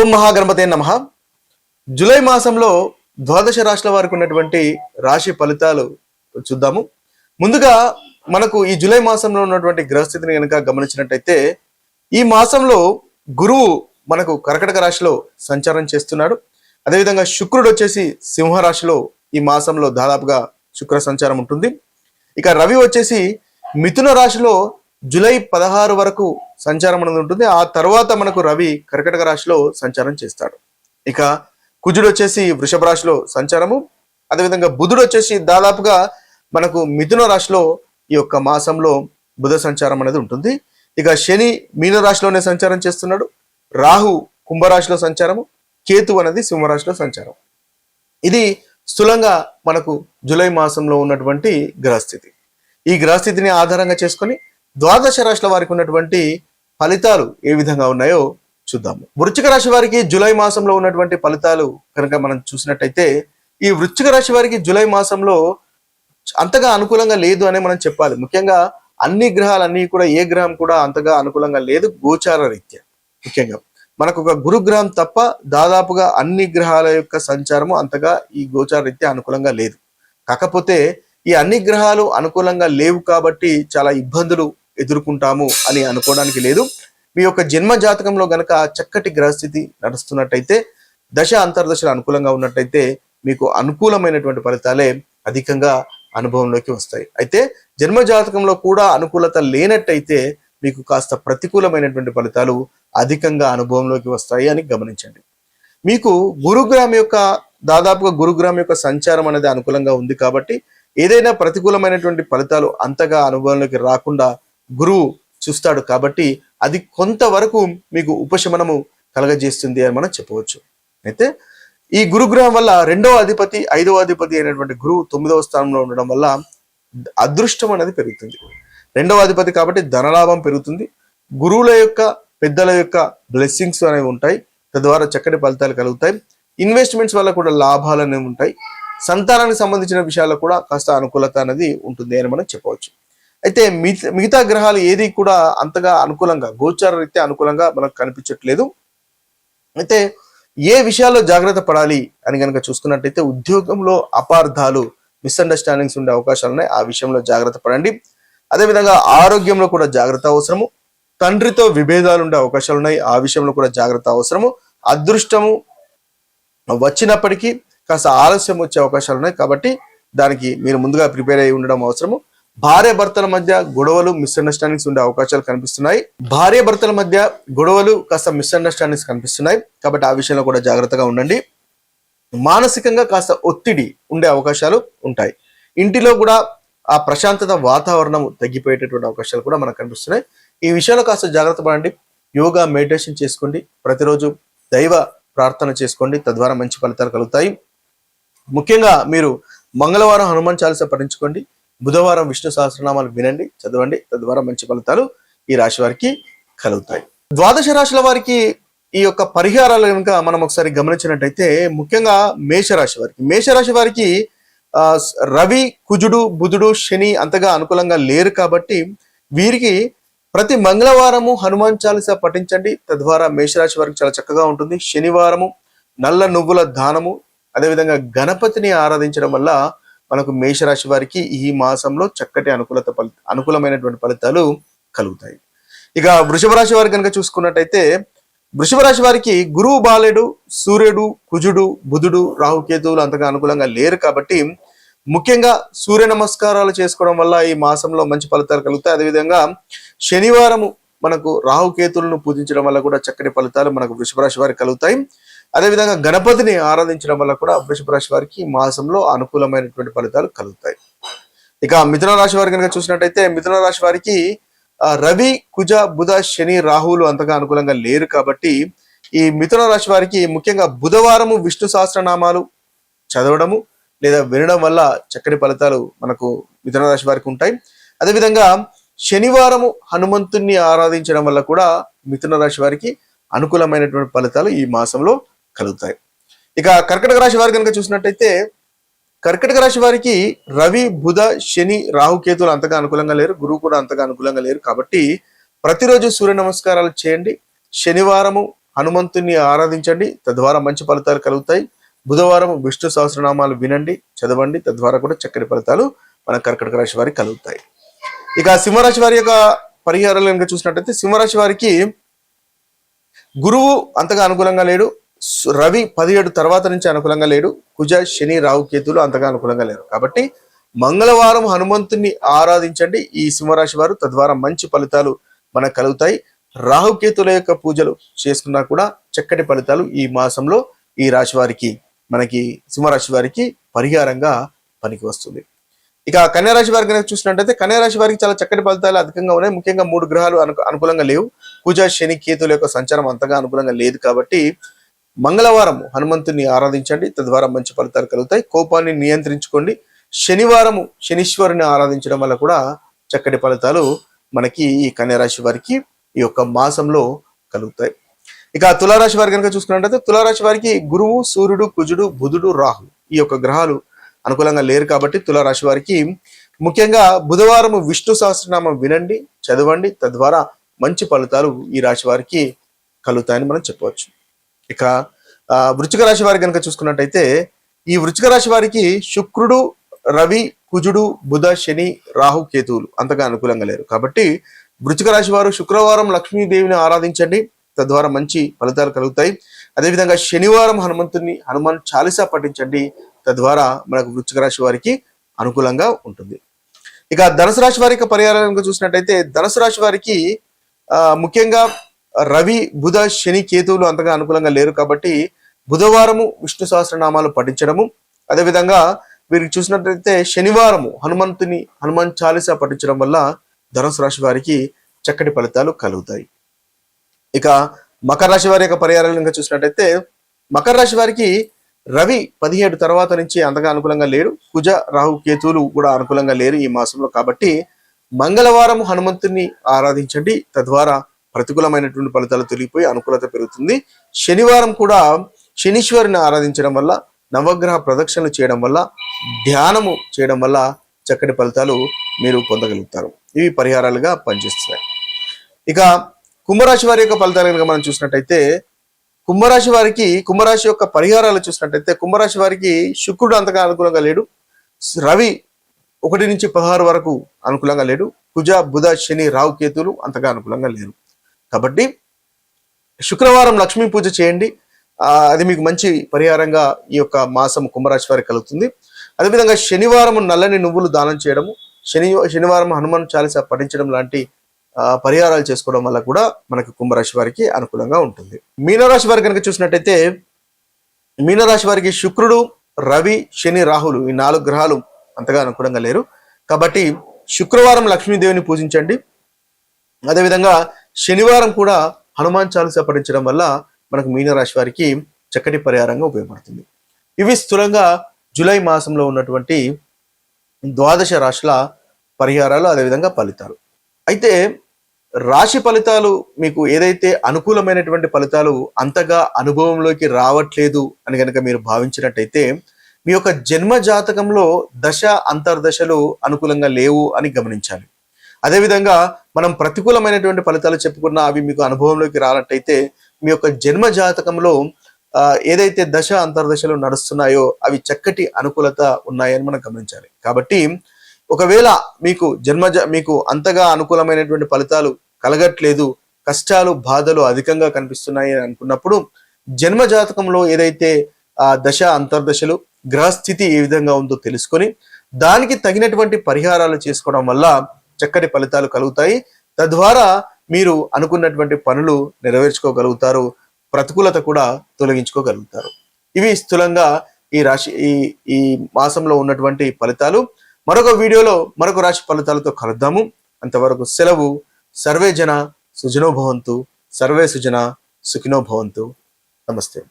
ఓం మహాగణపతే నమః. జూలై మాసంలో ద్వాదశ రాశుల వారికి ఉన్నటువంటి రాశి ఫలితాలు చూద్దాము. ముందుగా మనకు ఈ జూలై మాసంలో ఉన్నటువంటి గ్రహస్థితిని కనుక గమనించినట్టయితే ఈ మాసంలో గురువు మనకు కర్కటక రాశిలో సంచారం చేస్తున్నాడు. అదేవిధంగా శుక్రుడు వచ్చేసి సింహరాశిలో ఈ మాసంలో దాదాపుగా శుక్ర సంచారం ఉంటుంది. ఇక రవి వచ్చేసి మిథున రాశిలో జూలై 16 వరకు సంచారం అనేది ఉంటుంది. ఆ తర్వాత మనకు రవి కర్కటక రాశిలో సంచారం చేస్తాడు. ఇక కుజుడు వచ్చేసి వృషభ రాశిలో సంచారము, అదేవిధంగా బుధుడు వచ్చేసి దాదాపుగా మనకు మిథున రాశిలో ఈ యొక్క మాసంలో బుధ సంచారం అనేది ఉంటుంది. ఇక శని మీన రాశిలోనే సంచారం చేస్తున్నాడు, రాహు కుంభరాశిలో సంచారము, కేతు అనేది సింహరాశిలో సంచారం. ఇది స్థూలంగా మనకు జూలై మాసంలో ఉన్నటువంటి గ్రహస్థితి. ఈ గ్రహస్థితిని ఆధారంగా చేసుకొని ద్వాదశ రాశుల వారికి ఉన్నటువంటి ఫలితాలు ఏ విధంగా ఉన్నాయో చూద్దాము. వృశ్చిక రాశి వారికి జూలై మాసంలో ఉన్నటువంటి ఫలితాలు కనుక మనం చూసినట్టయితే ఈ వృశ్చిక రాశి వారికి జూలై మాసంలో అంతగా అనుకూలంగా లేదు అనే మనం చెప్పాలి. ముఖ్యంగా అన్ని గ్రహాలన్నీ కూడా ఏ గ్రహం కూడా అంతగా అనుకూలంగా లేదు గోచార రీత్యా. ముఖ్యంగా మనకు ఒక గురుగ్రహం తప్ప దాదాపుగా అన్ని గ్రహాల యొక్క సంచారము అంతగా ఈ గోచార రీత్యా అనుకూలంగా లేదు. కాకపోతే ఈ అన్ని గ్రహాలు అనుకూలంగా లేవు కాబట్టి చాలా ఇబ్బందులు ఎదుర్కొంటాము అని అనుకోవడానికి లేదు. మీ యొక్క జన్మ జాతకంలో గనక చక్కటి గ్రహస్థితి నడుస్తున్నట్టయితే, దశ అంతర్దశలు అనుకూలంగా ఉన్నట్టయితే మీకు అనుకూలమైనటువంటి ఫలితాలే అధికంగా అనుభవంలోకి వస్తాయి. అయితే జన్మ జాతకంలో కూడా అనుకూలత లేనట్టయితే మీకు కాస్త ప్రతికూలమైనటువంటి ఫలితాలు అధికంగా అనుభవంలోకి వస్తాయి అని గమనించండి. మీకు గురుగ్రహం యొక్క దాదాపుగా గురుగ్రహం యొక్క సంచారం అనేది అనుకూలంగా ఉంది కాబట్టి ఏదైనా ప్రతికూలమైనటువంటి ఫలితాలు అంతగా అనుభవంలోకి రాకుండా గురువు చూస్తాడు కాబట్టి అది కొంతవరకు మీకు ఉపశమనము కలగజేస్తుంది అని మనం చెప్పవచ్చు. అయితే ఈ గురుగ్రహం వల్ల 2వ అధిపతి 5వ అధిపతి అయినటువంటి గురువు 9వ స్థానంలో ఉండడం వల్ల అదృష్టం అనేది పెరుగుతుంది. 2వ అధిపతి కాబట్టి ధనలాభం పెరుగుతుంది. గురువుల యొక్క పెద్దల యొక్క బ్లెస్సింగ్స్ అనేవి ఉంటాయి, తద్వారా చక్కటి ఫలితాలు కలుగుతాయి. ఇన్వెస్ట్మెంట్స్ వల్ల కూడా లాభాలు అనేవి ఉంటాయి. సంతానానికి సంబంధించిన విషయాల్లో కూడా కాస్త అనుకూలత అనేది ఉంటుంది అని మనం చెప్పవచ్చు. అయితే మిగతా గ్రహాలు ఏది కూడా అంతగా అనుకూలంగా గోచార రీత్యా అనుకూలంగా మనకు కనిపించట్లేదు. అయితే ఏ విషయాల్లో జాగ్రత్త పడాలి అని కనుక చూసుకున్నట్టయితే ఉద్యోగంలో అపార్థాలు, మిస్అండర్స్టాండింగ్స్ ఉండే అవకాశాలు ఉన్నాయి, ఆ విషయంలో జాగ్రత్త పడండి. అదేవిధంగా ఆరోగ్యంలో కూడా జాగ్రత్త అవసరము. తండ్రితో విభేదాలు ఉండే అవకాశాలు ఉన్నాయి, ఆ విషయంలో కూడా జాగ్రత్త అవసరము. అదృష్టము వచ్చినప్పటికీ కాస్త ఆలస్యం వచ్చే అవకాశాలు ఉన్నాయి కాబట్టి దానికి మీరు ముందుగా ప్రిపేర్ అయి ఉండడం అవసరము. భార్య భర్తల మధ్య గొడవలు, మిస్అండర్స్టాండింగ్స్ ఉండే అవకాశాలు కనిపిస్తున్నాయి. భార్య భర్తల మధ్య గొడవలు, కాస్త మిస్అండర్స్టాండింగ్స్ కనిపిస్తున్నాయి కాబట్టి ఆ విషయంలో కూడా జాగ్రత్తగా ఉండండి. మానసికంగా కాస్త ఒత్తిడి ఉండే అవకాశాలు ఉంటాయి. ఇంటిలో కూడా ఆ ప్రశాంతత వాతావరణం తగ్గిపోయేటటువంటి అవకాశాలు కూడా మనకు కనిపిస్తున్నాయి. ఈ విషయంలో కాస్త జాగ్రత్త పడండి. యోగా, మెడిటేషన్ చేసుకోండి. ప్రతిరోజు దైవ ప్రార్థన చేసుకోండి, తద్వారా మంచి ఫలితాలు కలుగుతాయి. ముఖ్యంగా మీరు మంగళవారం హనుమాన్ చాలీసా పఠించుకోండి, బుధవారం విష్ణు సహస్రనామాలు వినండి, చదవండి, తద్వారా మంచి ఫలితాలు ఈ రాశి వారికి కలుగుతాయి. ద్వాదశ రాశుల వారికి ఈ యొక్క పరిహారాలు కనుక మనం ఒకసారి గమనించినట్టయితే ముఖ్యంగా మేషరాశి వారికి రవి, కుజుడు, బుధుడు, శని అంతగా అనుకూలంగా లేరు కాబట్టి వీరికి ప్రతి మంగళవారము హనుమాన్ చాలీసా పఠించండి, తద్వారా మేషరాశి వారికి చాలా చక్కగా ఉంటుంది. శనివారము నల్ల నువ్వుల దానము, అదేవిధంగా గణపతిని ఆరాధించడం వల్ల మనకు మేషరాశి వారికి ఈ మాసంలో చక్కటి అనుకూలమైనటువంటి ఫలితాలు కలుగుతాయి. ఇక వృషభ రాశి వారికి కనుక చూసుకున్నట్టయితే వృషభ రాశి వారికి గురువు బాలేడు, సూర్యుడు, కుజుడు, బుధుడు, రాహుకేతువులు అంతగా అనుకూలంగా లేరు కాబట్టి ముఖ్యంగా సూర్య నమస్కారాలు చేసుకోవడం వల్ల ఈ మాసంలో మంచి ఫలితాలు కలుగుతాయి. అదేవిధంగా శనివారము మనకు రాహుకేతువులను పూజించడం వల్ల కూడా చక్కటి ఫలితాలు మనకు వృషభ రాశి వారికి కలుగుతాయి. అదేవిధంగా గణపతిని ఆరాధించడం వల్ల కూడా వృషభ రాశి వారికి మాసంలో అనుకూలమైనటువంటి ఫలితాలు కలుగుతాయి. ఇక మిథున రాశి వారికి కనుక చూసినట్టయితే మిథున రాశి వారికి రవి, కుజ, బుధ, శని, రాహువులు అంతగా అనుకూలంగా లేరు కాబట్టి ఈ మిథున రాశి వారికి ముఖ్యంగా బుధవారము విష్ణు సహస్రనామాలు చదవడము లేదా వినడం వల్ల చక్కటి ఫలితాలు మనకు మిథున రాశి వారికి ఉంటాయి. అదేవిధంగా శనివారము హనుమంతుణ్ణి ఆరాధించడం వల్ల కూడా మిథున రాశి వారికి అనుకూలమైనటువంటి ఫలితాలు ఈ మాసంలో కలుగుతాయి. ఇక కర్కటక రాశి వారికి కనుక చూసినట్టయితే కర్కటక రాశి వారికి రవి, బుధ, శని, రాహుకేతువులు అంతగా అనుకూలంగా లేరు, గురువు కూడా అంతగా అనుకూలంగా లేరు కాబట్టి ప్రతిరోజు సూర్య నమస్కారాలు చేయండి. శనివారము హనుమంతుని ఆరాధించండి, తద్వారా మంచి ఫలితాలు కలుగుతాయి. బుధవారం విష్ణు సహస్రనామాలు వినండి, చదవండి, తద్వారా కూడా చక్కటి ఫలితాలు మన కర్కటక రాశి వారికి కలుగుతాయి. ఇక సింహరాశి వారి యొక్క పరిహారాలు కనుక చూసినట్టయితే, సింహరాశి వారికి గురువు అంతగా అనుకూలంగా లేడు, రవి 17 తర్వాత నుంచి అనుకూలంగా లేడు, కుజ శని రాహు కేతులు అంతగా అనుకూలంగా లేరు. కాబట్టి మంగళవారం హనుమంతుని ఆరాధించండి ఈ సింహరాశి వారు, తద్వారా మంచి ఫలితాలు మనకు కలుగుతాయి. రాహుకేతుల యొక్క పూజలు చేసుకున్నా కూడా చక్కటి ఫలితాలు ఈ మాసంలో ఈ రాశి వారికి, మనకి సింహరాశి వారికి పరిహారంగా పనికి వస్తుంది. ఇక కన్యారాశి వారికి కనుక చూసినట్టయితే, కన్యారాశి వారికి చాలా చక్కటి ఫలితాలు అధికంగా ఉన్నాయి. ముఖ్యంగా 3 గ్రహాలు అనుకూలంగా లేవు. కుజ శని కేతుల యొక్క సంచారం అంతగా అనుకూలంగా లేదు. కాబట్టి మంగళవారం హనుమంతుని ఆరాధించండి, తద్వారా మంచి ఫలితాలు కలుగుతాయి. కోపాన్ని నియంత్రించుకోండి. శనివారము శనీశ్వరుని ఆరాధించడం వల్ల కూడా చక్కటి ఫలితాలు మనకి ఈ కన్యారాశి వారికి ఈ యొక్క మాసంలో కలుగుతాయి. ఇక తులారాశి వారి కనుక చూసుకున్నట్లయితే, తులారాశి వారికి గురువు, సూర్యుడు, కుజుడు, బుధుడు, రాహు ఈ యొక్క గ్రహాలు అనుకూలంగా లేరు. కాబట్టి తులారాశి వారికి ముఖ్యంగా బుధవారం విష్ణు సహస్రనామం వినండి, చదవండి, తద్వారా మంచి ఫలితాలు ఈ రాశి వారికి కలుగుతాయని మనం చెప్పవచ్చు. ఇక వృశ్చిక రాశి వారి కనుక చూసుకున్నట్టయితే, ఈ వృశ్చిక రాశి వారికి శుక్రుడు, రవి, కుజుడు, బుధ, శని, రాహు కేతువులు అంతగా అనుకూలంగా లేరు. కాబట్టి వృశ్చిక రాశి వారు శుక్రవారం లక్ష్మీదేవిని ఆరాధించండి, తద్వారా మంచి ఫలితాలు కలుగుతాయి. అదేవిధంగా శనివారం హనుమాన్ చాలీసా పఠించండి, తద్వారా మనకు వృశ్చిక రాశి వారికి అనుకూలంగా ఉంటుంది. ఇక ధనుసు రాశి వారి యొక్క పరిహారం చూసినట్టయితే, ధనుసు రాశి వారికి ముఖ్యంగా రవి, బుధ, శని, కేతువులు అంతగా అనుకూలంగా లేరు. కాబట్టి బుధవారము విష్ణు సహస్రనామాలు పఠించడము, అదేవిధంగా వీరికి చూసినట్లయితే శనివారము హనుమాన్ చాలీసా పఠించడం వల్ల ధనుసు రాశి వారికి చక్కటి ఫలితాలు కలుగుతాయి. ఇక మకర రాశి వారి యొక్క పరిహారాలు ఇంకా చూసినట్టయితే, మకర రాశి వారికి రవి 17 తర్వాత నుంచి అంతగా అనుకూలంగా లేడు. కుజ రాహు కేతువులు కూడా అనుకూలంగా లేరు ఈ మాసంలో. కాబట్టి మంగళవారం హనుమంతుని ఆరాధించండి, తద్వారా ప్రతికూలమైనటువంటి ఫలితాలు తొలగిపోయి అనుకూలత పెరుగుతుంది. శనివారం కూడా శనీశ్వరుని ఆరాధించడం వల్ల, నవగ్రహ ప్రదక్షిణలు చేయడం వల్ల, ధ్యానము చేయడం వల్ల చక్కటి ఫలితాలు మీరు పొందగలుగుతారు. ఇవి పరిహారాలుగా పనిచేస్తున్నాయి. ఇక కుంభరాశి వారి యొక్క ఫలితాలు కనుక మనం చూసినట్టయితే, కుంభరాశి యొక్క పరిహారాలు చూసినట్టయితే, కుంభరాశి వారికి శుక్రుడు అంతగా అనుకూలంగా లేడు, రవి 1 నుంచి 16 వరకు అనుకూలంగా లేడు, కుజ, బుధ, శని, రాహు కేతువులు అంతగా అనుకూలంగా లేరు. కాబట్టి శుక్రవారం లక్ష్మీ పూజ చేయండి, అది మీకు మంచి పరిహారంగా ఈ యొక్క మాసం కుంభరాశి వారికి కలుగుతుంది. అదేవిధంగా శనివారం నల్లని నువ్వులు దానం చేయడము, శనివారం హనుమాన్ చాలీసా పఠించడం లాంటి పరిహారాలు చేసుకోవడం వల్ల కూడా మనకి కుంభరాశి వారికి అనుకూలంగా ఉంటుంది. మీనరాశి వారి కనుక చూసినట్టయితే, మీనరాశి వారికి శుక్రుడు, రవి, శని, రాహులు ఈ 4 గ్రహాలు అంతగా అనుకూలంగా లేరు. కాబట్టి శుక్రవారం లక్ష్మీదేవిని పూజించండి, అదేవిధంగా శనివారం కూడా హనుమాన్ చాలీసా పఠించడం వల్ల మనకు మీనరాశి వారికి చక్కటి పరిహారంగా ఉపయోగపడుతుంది. ఇవి స్థూలంగా జూలై మాసంలో ఉన్నటువంటి 12 రాశుల పరిహారాలు, అదేవిధంగా ఫలితాలు. అయితే రాశి ఫలితాలు మీకు ఏదైతే అనుకూలమైనటువంటి ఫలితాలు అంతగా అనుభవంలోకి రావట్లేదు అని కనుక మీరు భావించినట్టయితే, మీ యొక్క జన్మ జాతకంలో దశ అంతర్దశలు అనుకూలంగా లేవు అని గమనించాలి. అదేవిధంగా మనం ప్రతికూలమైనటువంటి ఫలితాలు చెప్పుకున్నా అవి మీకు అనుభవంలోకి రానట్టయితే, మీ యొక్క జన్మ జాతకంలో ఏదైతే దశ అంతర్దశలు నడుస్తున్నాయో అవి చక్కటి అనుకూలత ఉన్నాయని మనం గమనించాలి. కాబట్టి ఒకవేళ మీకు అంతగా అనుకూలమైనటువంటి ఫలితాలు కలగట్లేదు, కష్టాలు, బాధలు అధికంగా కనిపిస్తున్నాయి అని అనుకున్నప్పుడు, జన్మ జాతకంలో ఏదైతే దశ అంతర్దశలు, గ్రహస్థితి ఏ విధంగా ఉందో తెలుసుకొని దానికి తగినటువంటి పరిహారాలు చేసుకోవడం వల్ల చక్కటి ఫలితాలు కలుగుతాయి. తద్వారా మీరు అనుకున్నటువంటి పనులు నెరవేర్చుకోగలుగుతారు, ప్రతికూలత కూడా తొలగించుకోగలుగుతారు. ఇవి స్థూలంగా ఈ మాసంలో ఉన్నటువంటి ఫలితాలు. మరొక వీడియోలో మరొక రాశి ఫలితాలతో కలుద్దాము. అంతవరకు సెలవు. సర్వే జన సుజనో భవంతు, సర్వే సుజన సుఖినో భవంతు. నమస్తే.